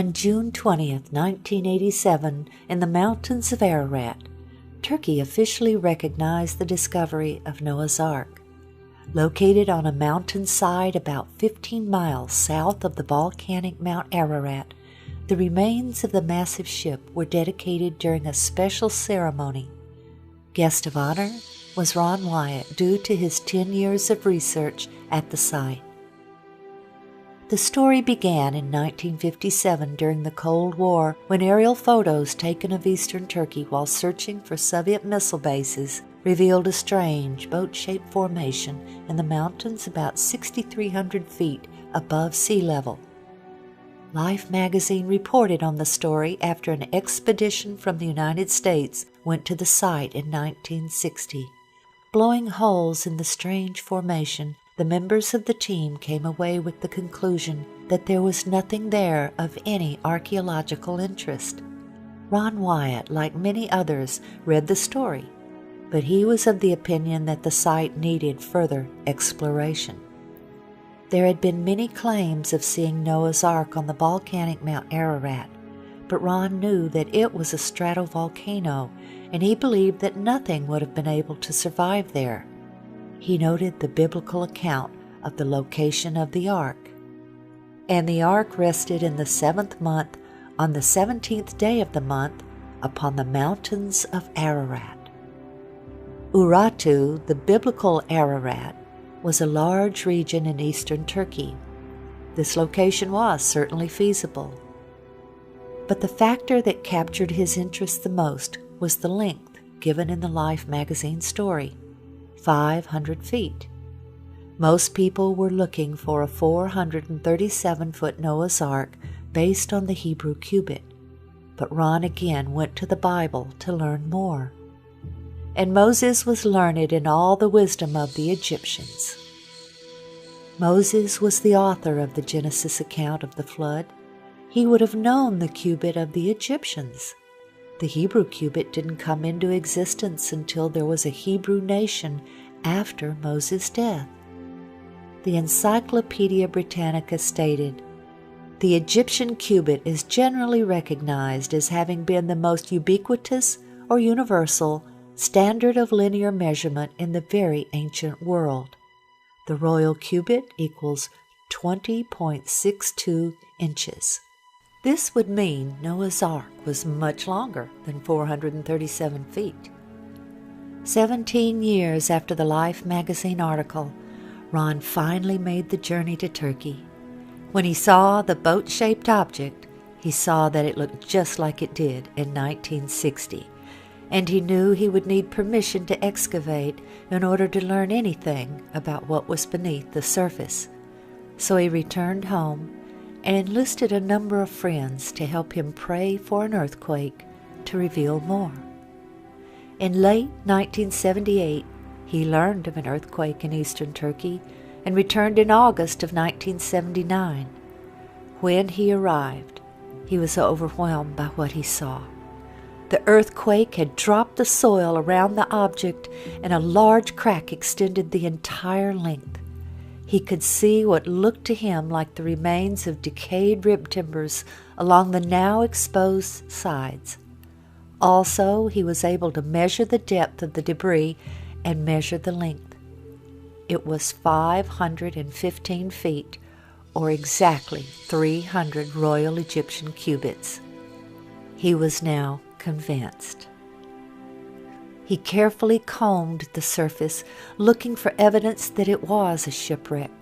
On June 20th, 1987, in the mountains of Ararat, Turkey officially recognized the discovery of Noah's Ark. Located on a mountainside about 15 miles south of the volcanic Mount Ararat, the remains of the massive ship were dedicated during a special ceremony. Guest of honor was Ron Wyatt, due to his 10 years of research at the site. The story began in 1957 during the Cold War, when aerial photos taken of eastern Turkey while searching for Soviet missile bases revealed a strange boat-shaped formation in the mountains about 6,300 feet above sea level. Life magazine reported on the story after an expedition from the United States went to the site in 1960. Blowing holes in the strange formation, the members of the team came away with the conclusion that there was nothing there of any archaeological interest. Ron Wyatt, like many others, read the story, but he was of the opinion that the site needed further exploration. There had been many claims of seeing Noah's Ark on the volcanic Mount Ararat, but Ron knew that it was a stratovolcano, and he believed that nothing would have been able to survive there. He noted the biblical account of the location of the ark. And the ark rested in the 7th month, on the 17th day of the month, upon the mountains of Ararat. Urartu, the biblical Ararat, was a large region in eastern Turkey. This location was certainly feasible. But the factor that captured his interest the most was the length given in the Life magazine story. 500 feet. Most people were looking for a 437-foot Noah's Ark based on the Hebrew cubit, but Ron again went to the Bible to learn more. And Moses was learned in all the wisdom of the Egyptians. Moses was the author of the Genesis account of the flood. He would have known the cubit of the Egyptians. The Hebrew cubit didn't come into existence until there was a Hebrew nation after Moses' death. The Encyclopedia Britannica stated, "The Egyptian cubit is generally recognized as having been the most ubiquitous or universal standard of linear measurement in the very ancient world. The royal cubit equals 20.62 inches. This would mean Noah's Ark was much longer than 437 feet. 17 years after the Life magazine article, Ron finally made the journey to Turkey. When he saw the boat-shaped object, he saw that it looked just like it did in 1960, and he knew he would need permission to excavate in order to learn anything about what was beneath the surface. So he returned home and enlisted a number of friends to help him pray for an earthquake to reveal more. In late 1978, he learned of an earthquake in eastern Turkey and returned in August of 1979. When he arrived, he was overwhelmed by what he saw. The earthquake had dropped the soil around the object, and a large crack extended the entire length. He could see what looked to him like the remains of decayed rib timbers along the now exposed sides. Also, he was able to measure the depth of the debris and measure the length. It was 515 feet, or exactly 300 Royal Egyptian cubits. He was now convinced. He carefully combed the surface, looking for evidence that it was a shipwreck.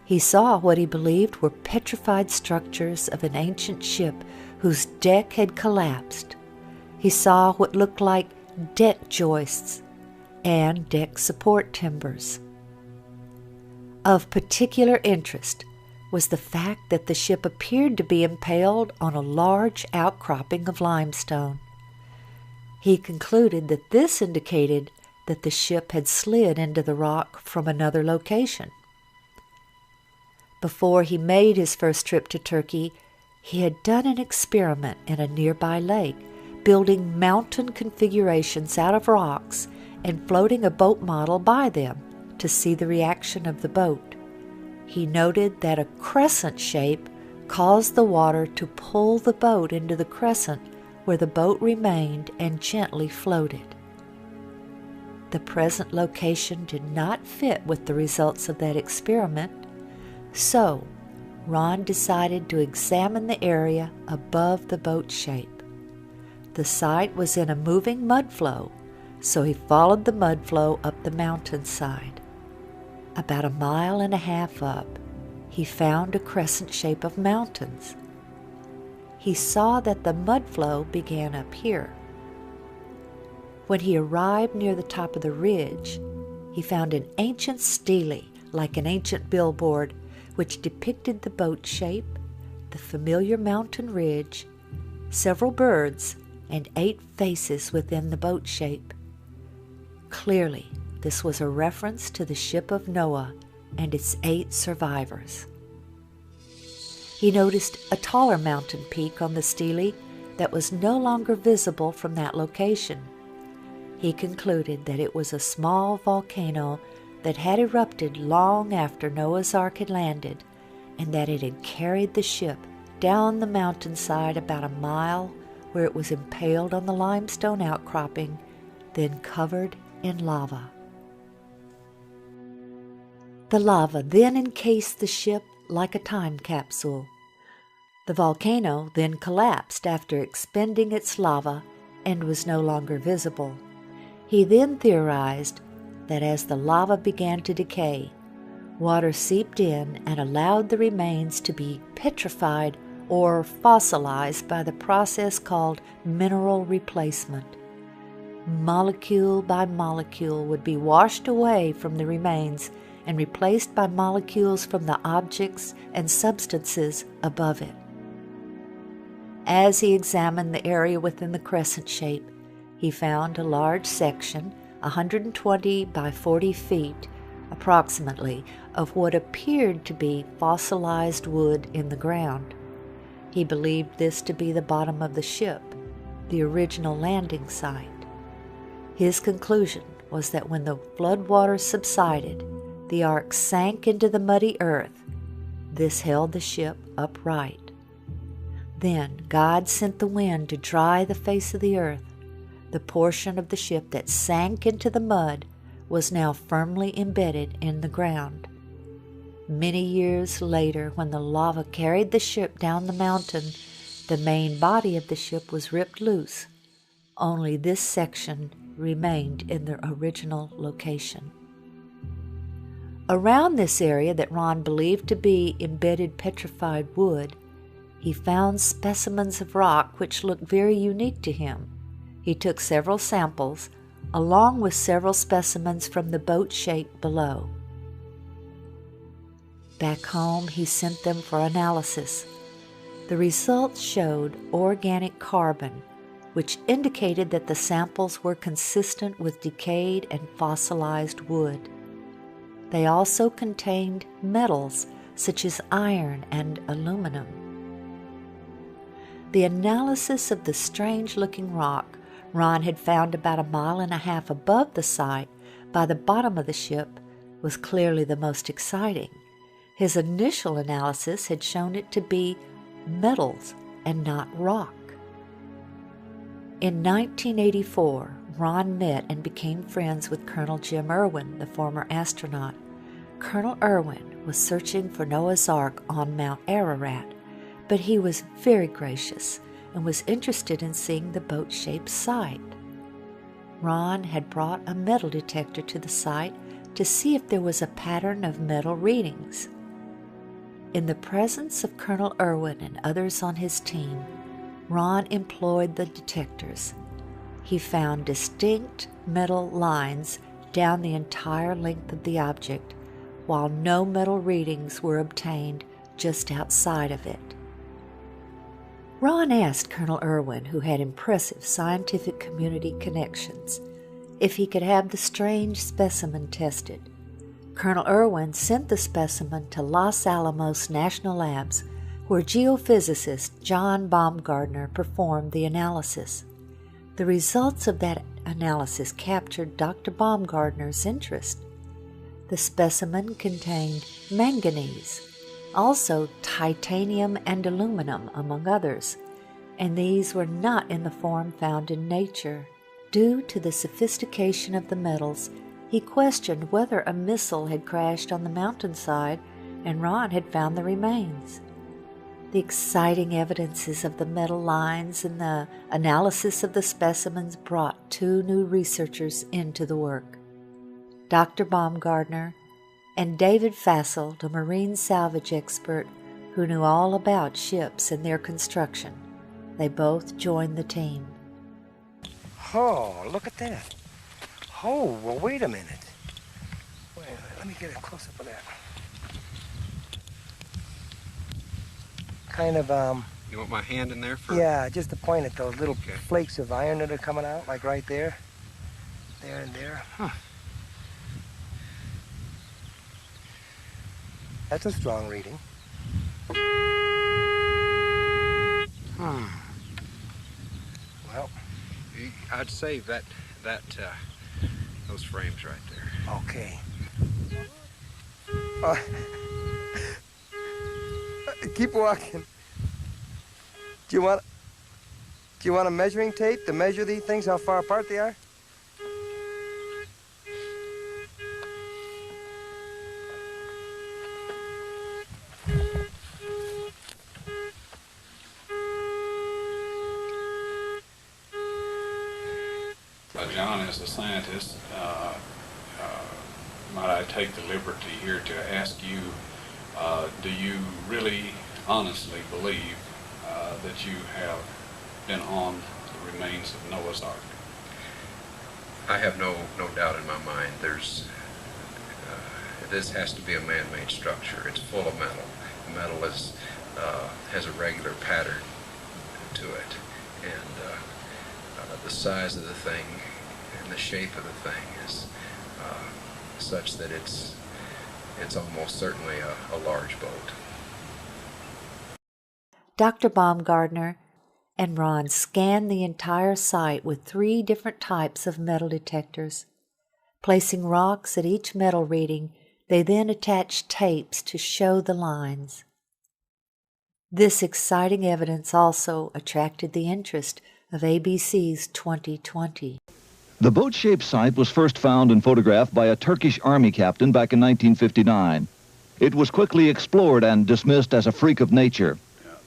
He saw what he believed were petrified structures of an ancient ship whose deck had collapsed. He saw what looked like deck joists and deck support timbers. Of particular interest was the fact that the ship appeared to be impaled on a large outcropping of limestone. He concluded that this indicated that the ship had slid into the rock from another location. Before he made his first trip to Turkey, he had done an experiment in a nearby lake, building mountain configurations out of rocks and floating a boat model by them to see the reaction of the boat. He noted that a crescent shape caused the water to pull the boat into the crescent where the boat remained and gently floated. The present location did not fit with the results of that experiment, so Ron decided to examine the area above the boat shape. The site was in a moving mud flow, so he followed the mud flow up the mountainside. About 1.5 miles up, he found a crescent shape of mountains. He saw that the mud flow began up here. When he arrived near the top of the ridge, he found an ancient stele, like an ancient billboard, which depicted the boat shape, the familiar mountain ridge, several birds, and 8 faces within the boat shape. Clearly, this was a reference to the ship of Noah and its 8 survivors. He noticed a taller mountain peak on the stele that was no longer visible from that location. He concluded that it was a small volcano that had erupted long after Noah's Ark had landed, and that it had carried the ship down the mountainside about 1 mile, where it was impaled on the limestone outcropping, then covered in lava. The lava then encased the ship like a time capsule. The volcano then collapsed after expending its lava and was no longer visible. He then theorized that as the lava began to decay, water seeped in and allowed the remains to be petrified or fossilized by the process called mineral replacement. Molecule by molecule would be washed away from the remains and replaced by molecules from the objects and substances above it. As he examined the area within the crescent shape, he found a large section, 120 by 40 feet, approximately, of what appeared to be fossilized wood in the ground. He believed this to be the bottom of the ship, the original landing site. His conclusion was that when the floodwaters subsided, the ark sank into the muddy earth. This held the ship upright. Then God sent the wind to dry the face of the earth. The portion of the ship that sank into the mud was now firmly embedded in the ground. Many years later, when the lava carried the ship down the mountain, the main body of the ship was ripped loose. Only this section remained in their original location. Around this area that Ron believed to be embedded petrified wood, he found specimens of rock which looked very unique to him. He took several samples, along with several specimens from the boat shape below. Back home, he sent them for analysis. The results showed organic carbon, which indicated that the samples were consistent with decayed and fossilized wood. They also contained metals such as iron and aluminum. The analysis of the strange-looking rock Ron had found about 1.5 miles above the site by the bottom of the ship was clearly the most exciting. His initial analysis had shown it to be metals and not rock. In 1984, Ron met and became friends with Colonel Jim Irwin, the former astronaut. Colonel Irwin was searching for Noah's Ark on Mount Ararat, but he was very gracious and was interested in seeing the boat-shaped site. Ron had brought a metal detector to the site to see if there was a pattern of metal readings. In the presence of Colonel Irwin and others on his team, Ron employed the detectors. He found distinct metal lines down the entire length of the object, while no metal readings were obtained just outside of it. Ron asked Colonel Irwin, who had impressive scientific community connections, if he could have the strange specimen tested. Colonel Irwin sent the specimen to Los Alamos National Labs, where geophysicist John Baumgartner performed the analysis. The results of that analysis captured Dr. Baumgartner's interest. The specimen contained manganese, also titanium and aluminum, among others, and these were not in the form found in nature. Due to the sophistication of the metals, he questioned whether a missile had crashed on the mountainside and Ron had found the remains. The exciting evidences of the metal lines and the analysis of the specimens brought two new researchers into the work, Dr. Baumgartner and David Fasselt, a marine salvage expert who knew all about ships and their construction. They both joined the team. Oh, look at that. Oh, well, wait a minute. Wait, let me get a close-up of that. Kind of, You want my hand in there for? Yeah, just to point at those little flakes of iron that are coming out, like right there. There and there. Huh. That's a strong reading. Well, I'd say those frames right there. okay. Keep walking. Do you want a measuring tape to measure these things, how far apart they are? John, as a scientist, might I take the liberty here to ask you, do you really honestly believe that you have been on the remains of Noah's Ark? I have no doubt in my mind. This has to be a man-made structure. It's full of metal. The metal has a regular pattern to it, and the size of the thing and the shape of the thing is such that it's almost certainly a large boat. Dr. Baumgartner and Ron scanned the entire site with 3 different types of metal detectors. Placing rocks at each metal reading, they then attached tapes to show the lines. This exciting evidence also attracted the interest of ABC's 2020. The boat-shaped site was first found and photographed by a Turkish army captain back in 1959. It was quickly explored and dismissed as a freak of nature.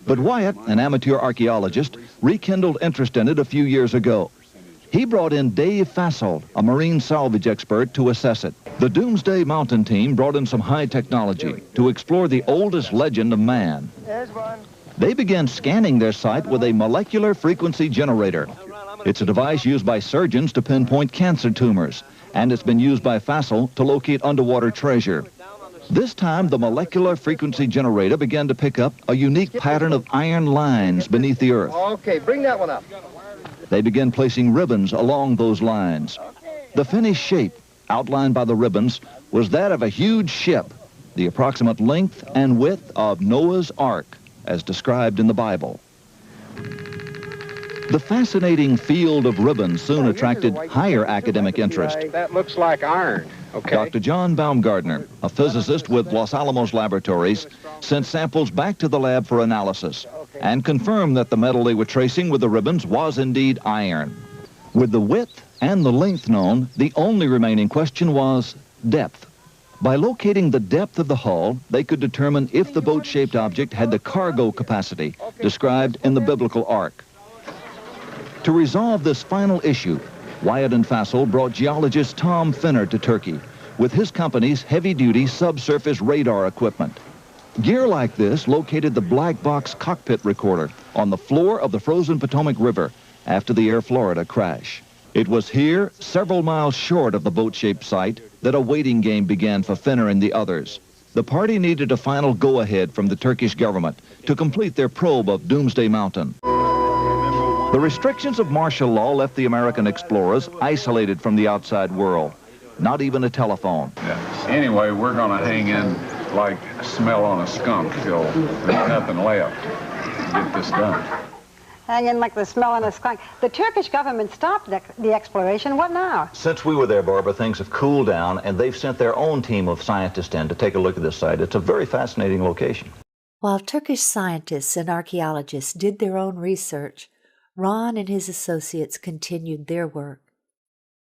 But Wyatt, an amateur archaeologist, rekindled interest in it a few years ago. He brought in Dave Fasselt, a marine salvage expert, to assess it. The Doomsday Mountain team brought in some high technology to explore the oldest legend of man. They began scanning their site with a molecular frequency generator. It's a device used by surgeons to pinpoint cancer tumors, and it's been used by Fasselt to locate underwater treasure. This time, the molecular frequency generator began to pick up a unique pattern of iron lines beneath the earth. Okay, bring that one up. They began placing ribbons along those lines. The finished shape, outlined by the ribbons, was that of a huge ship, the approximate length and width of Noah's Ark, as described in the Bible. The fascinating field of ribbons soon attracted higher academic interest. That looks like iron. Okay. Dr. John Baumgartner, a physicist with Los Alamos Laboratories, sent samples back to the lab for analysis and confirmed that the metal they were tracing with the ribbons was indeed iron. With the width and the length known, the only remaining question was depth. By locating the depth of the hull, they could determine if the boat-shaped object had the cargo capacity described in the biblical ark. To resolve this final issue, Wyatt and Fasselt brought geologist Tom Finner to Turkey with his company's heavy-duty subsurface radar equipment. Gear like this located the black box cockpit recorder on the floor of the frozen Potomac River after the Air Florida crash. It was here, several miles short of the boat-shaped site, that a waiting game began for Finner and the others. The party needed a final go-ahead from the Turkish government to complete their probe of Doomsday Mountain. The restrictions of martial law left the American explorers isolated from the outside world. Not even a telephone. Yeah. Anyway, we're going to hang in like smell on a skunk till there's nothing left to get this done. hanging like the smell in a skunk. The Turkish government stopped the exploration. What now? Since we were there, Barbara, things have cooled down, and they've sent their own team of scientists in to take a look at this site. It's a very fascinating location. While Turkish scientists and archaeologists did their own research, Ron and his associates continued their work.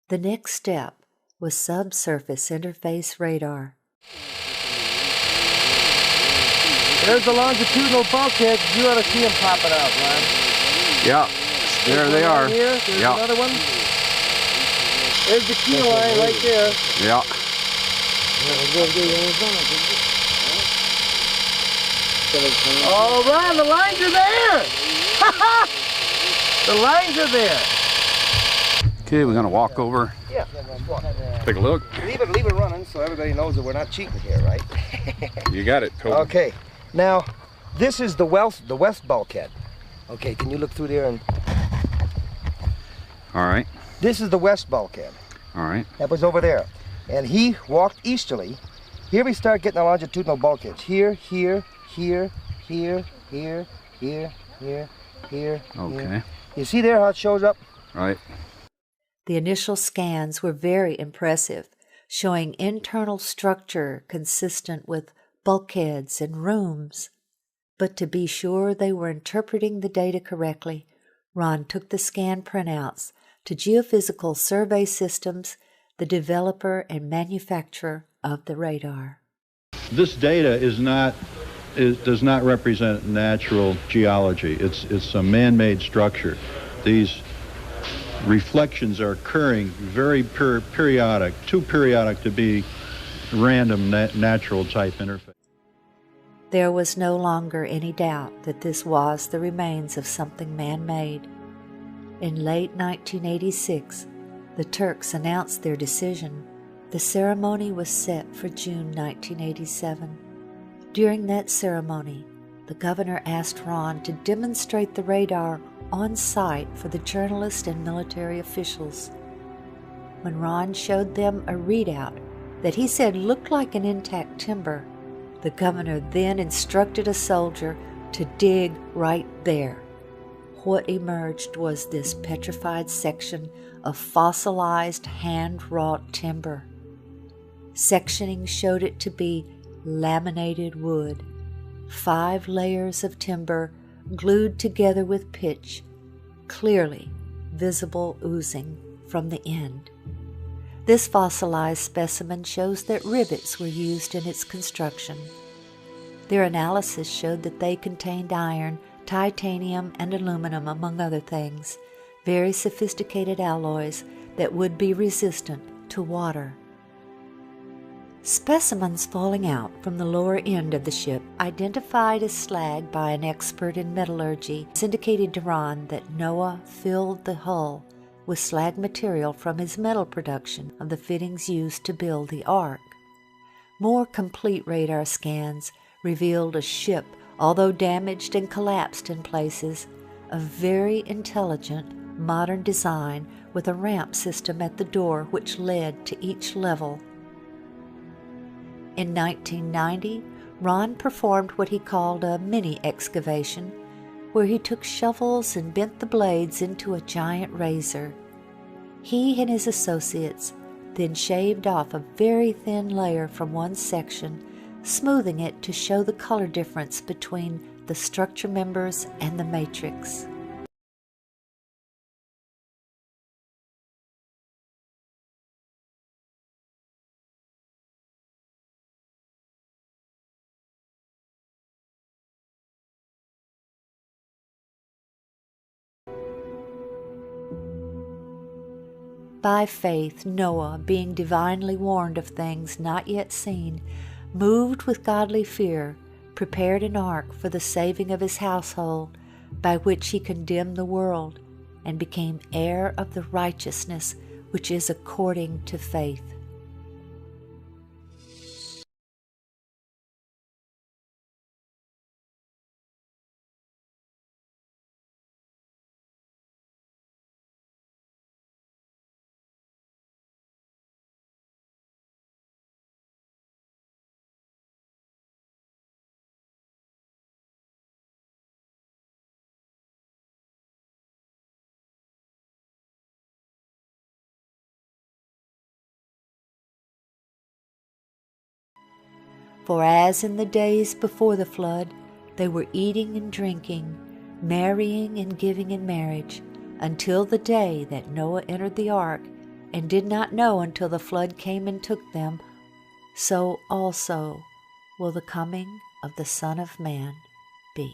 The next step was subsurface interface radar. There's the longitudinal bulkhead. You ought to see them popping out, Ron. Yeah, there they are. Here. There's Yeah. another one. There's the key line right there. Yeah. Oh, Ron, the lines are there! The lines are there! Okay, we're gonna walk over, Yeah, let's walk. take a look. Leave it running so everybody knows that we're not cheating here, right? You got it, Toby. Okay, now, this is the west bulkhead. Okay, can you look through there and... All right, This is the west bulkhead. all right. That was over there. And he walked easterly. Here we start getting the longitudinal bulkheads. Here, here, here, here, here, here, here, here. Okay. Here. You see there how it shows up? All right. The initial scans were very impressive, showing internal structure consistent with bulkheads and rooms. But to be sure they were interpreting the data correctly, Ron took the scan printouts to Geophysical Survey Systems, the developer and manufacturer of the radar. This data does not represent natural geology. It's a man-made structure. These reflections are occurring very periodic, too periodic to be random natural type interface. There was no longer any doubt that this was the remains of something man-made. In late 1986, the Turks announced their decision. The ceremony was set for June 1987. During that ceremony, the governor asked Ron to demonstrate the radar on site for the journalists and military officials. When Ron showed them a readout that he said looked like an intact timber, the governor then instructed a soldier to dig right there. What emerged was this petrified section of fossilized hand-wrought timber. Sectioning showed it to be laminated wood, 5 layers of timber glued together with pitch, clearly visible oozing from the end. This fossilized specimen shows that rivets were used in its construction. Their analysis showed that they contained iron, titanium, and aluminum, among other things, very sophisticated alloys that would be resistant to water. Specimens falling out from the lower end of the ship, identified as slag by an expert in metallurgy, indicated to Ron that Noah filled the hull with slag material from his metal production of the fittings used to build the Ark. More complete radar scans revealed a ship, although damaged and collapsed in places, of very intelligent, modern design with a ramp system at the door which led to each level. In 1990, Ron performed what he called a mini excavation, where he took shovels and bent the blades into a giant razor. He and his associates then shaved off a very thin layer from one section, smoothing it to show the color difference between the structure members and the matrix. By faith, Noah, being divinely warned of things not yet seen, moved with godly fear, prepared an ark for the saving of his household, by which he condemned the world, and became heir of the righteousness which is according to faith. For as in the days before the flood, they were eating and drinking, marrying and giving in marriage, until the day that Noah entered the ark, and did not know until the flood came and took them, so also will the coming of the Son of Man be.